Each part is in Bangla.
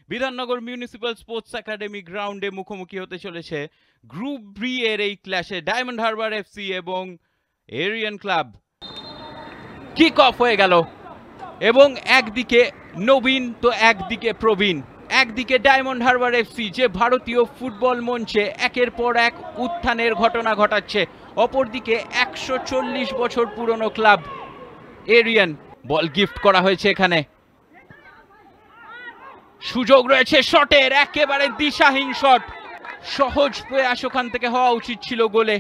বিধাননগর মিউনিসিপ্যাল স্পোর্টস একাডেমি গ্রাউন্ডে মুখোমুখি হতে চলেছে গ্রুপ বি এর এই ক্ল্যাশে ডায়মন্ড হারবার এফসি এবং এরিয়ান ক্লাব। কিক অফ হয়ে গেল এবং একদিকে নবীন তো একদিকে প্রবীণ। একদিকে ডায়মন্ড হারবার এফসি যে ভারতীয় ফুটবল মঞ্চে একের পর এক উত্থানের ঘটনা ঘটাচ্ছে, অপরদিকে 140 বছর পুরনো ক্লাব এরিয়ান। বল গিফট করা হয়েছে, এখানে সুযোগ রয়েছে শটের, একেবারে দিশাহীন শট। সহজ প্রয়াস ওখান থেকে হওয়া উচিত ছিল গোলে।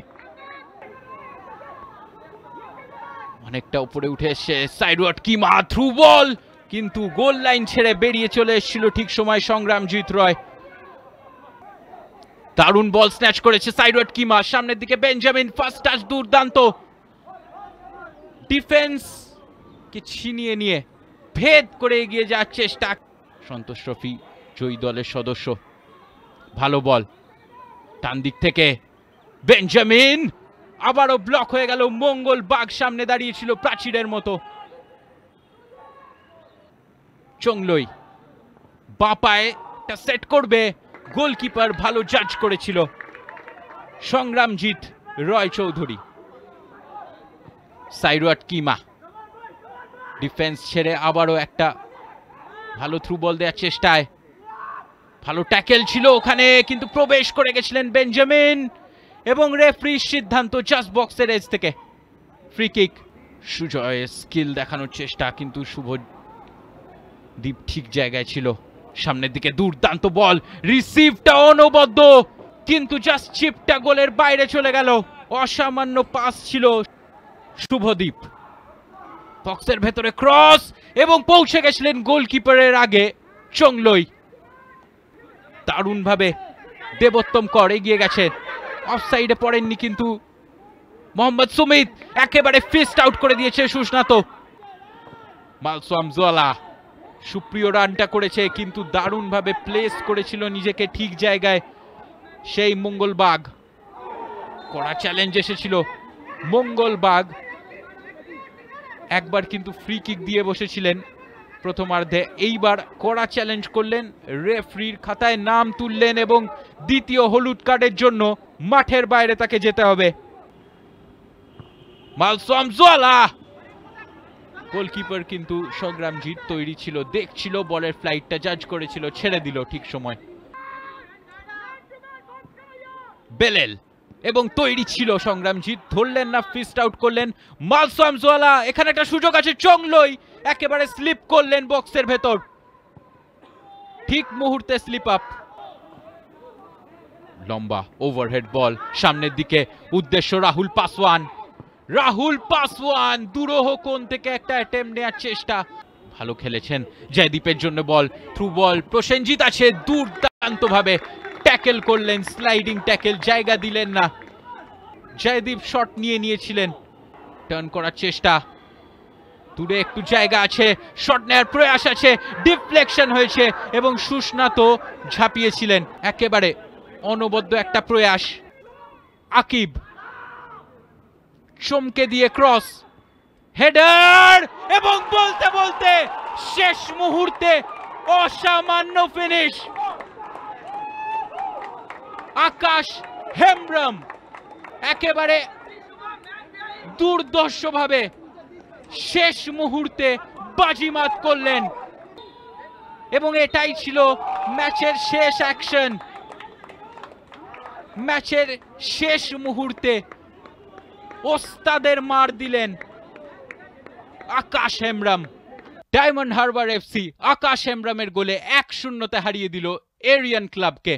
অনেকটা উপরে উঠে এসছে সাইডওয়ার্ড কিমা, থ্রু বল, কিন্তু গোল লাইন ছেড়ে বেরিয়ে চলে এসেছিল ঠিক সময় সংগ্রামজিৎ রয়। দারুণ বল স্ন্যাচ করেছে সাইডওয়ার্ড কিমা, সামনের দিকে বেঞ্জামিন, ফার্স্ট টাচ দুর্দান্ত। ডিফেন্স কে ছিনিয়ে নিয়ে ভেদ করে এগিয়ে যাওয়ার চেষ্টা। সন্তোষ ট্রফি জয়ী দলের সদস্য। ভালো বল ডান দিক থেকে বেঞ্জামিন, আবারও ব্লক হয়ে গেল। মঙ্গল বাগ সামনে দাঁড়িয়েছিল প্রাচীরের মতো। চংলই বাপায় সেট করবে, গোলকিপার ভালো জাজ করেছিল সংগ্রামজিৎ রয় চৌধুরী। সাইডওয়ার্ড কিমা ডিফেন্স ছেড়ে আবারও একটা ভালো থ্রু বল দেওয়ার চেষ্টায়। ভালো ট্যাকেল ছিল ওখানে, কিন্তু প্রবেশ করে গেছিলেন বেঞ্জামিন এবং রেফারির সিদ্ধান্ত জাস্ট বক্সের এজ থেকে ফ্রি কিক। সুজয় স্কিল দেখানোর চেষ্টা, কিন্তু শুভদীপ ঠিক জায়গায় ছিল। সামনের দিকে দুর্দান্ত বল, রিসিভটা অনবদ্য, কিন্তু জাস্ট চিপটা গোলের বাইরে চলে গেল। অসামান্য পাস ছিল শুভদীপ। বক্সের ভেতরে ক্রস এবং পৌঁছে গেছিলেন গোলকিপারের আগে চংলই। দারুণভাবে দেবোত্তম কর এগিয়ে গেছে, অফসাইডে পড়েননি, কিন্তু মোহাম্মদ সুমিত একেবারে ফিস্ট আউট করে দিয়েছে সুস্নাত। মালসোয়ামজোয়ালা সুপ্রিয় রানটা করেছে, কিন্তু দারুণভাবে প্লেস করেছিল নিজেকে ঠিক জায়গায় সেই মঙ্গলবাগ। কড়া চ্যালেঞ্জ এসেছিল মঙ্গলবাগ, একবার কিন্তু ফ্রি কিক দিয়ে বসেছিলেন প্রথমার্ধে, এইবার কড়া চ্যালেঞ্জ করলেন, রেফারির খাতায় নাম তুললেন এবং দ্বিতীয় হলুদ কার্ডের জন্য মাঠের বাইরে তাকে যেতে হবে। মালসোয়ামজোয়ালা, গোলকিপার কিন্তু সংগ্রামজিৎ তৈরি ছিল, দেখছিল বলের ফ্লাইটটা, জাজ করেছিল, ছেড়ে দিল ঠিক সময়। বেলেল এবং তৈরি ছিল সংগ্রামজিৎ, ধরলেন না, ফিস্ট আউট করলেন মালসোয়ামজোয়ালা। এখানে একটা সুযোগ আছে, চংলই একেবারে স্লিপ করলেন বক্সের ভেতর, ঠিক মুহূর্তে স্লিপ আপ। লম্বা ওভারহেড বল সামনের দিকে, উদ্দেশ্য রাহুল পাসওয়ান। রাহুল পাসওয়ান দুরূহ কোণ থেকে একটা অ্যাটেম্প নেওয়ার চেষ্টা, ভালো খেলেছেন। জয়দীপের জন্য বল, থ্রু বল, প্রসেনজিৎ আছে, দুর্দান্ত ভাবে ট্যাকেল করলেন, স্লাইডিং ট্যাকেল, জায়গা দিলেন না। জয়দীপ শট নিয়েছিলেন, টার্ন করার চেষ্টা, দূরে একটু জায়গা আছে, শট নেওয়ার প্রয়াস আছে, ডিফ্লেকশন হয়েছে এবং সুস্নাত ঝাঁপিয়েছিলেন। একেবারে অনবদ্য একটা প্রয়াস। আকিব চমকে দিয়ে ক্রস, হেডার এবং বলতে বলতে শেষ মুহূর্তে অসামান্য ফিনিশ। আকাশ হেমব্রম একেবারে দুর্দর্শভাবে শেষ মুহূর্তে বাজিমাত করলেন এবং এটাই ছিল ম্যাচের শেষ অ্যাকশন। ম্যাচের শেষ মুহূর্তে ওস্তাদের মার দিলেন আকাশ হেমব্রম। ডায়মন্ড হারবার এফসি আকাশ হেমব্রমের গোলে 1-0 হারিয়ে দিল এরিয়ান ক্লাবকে।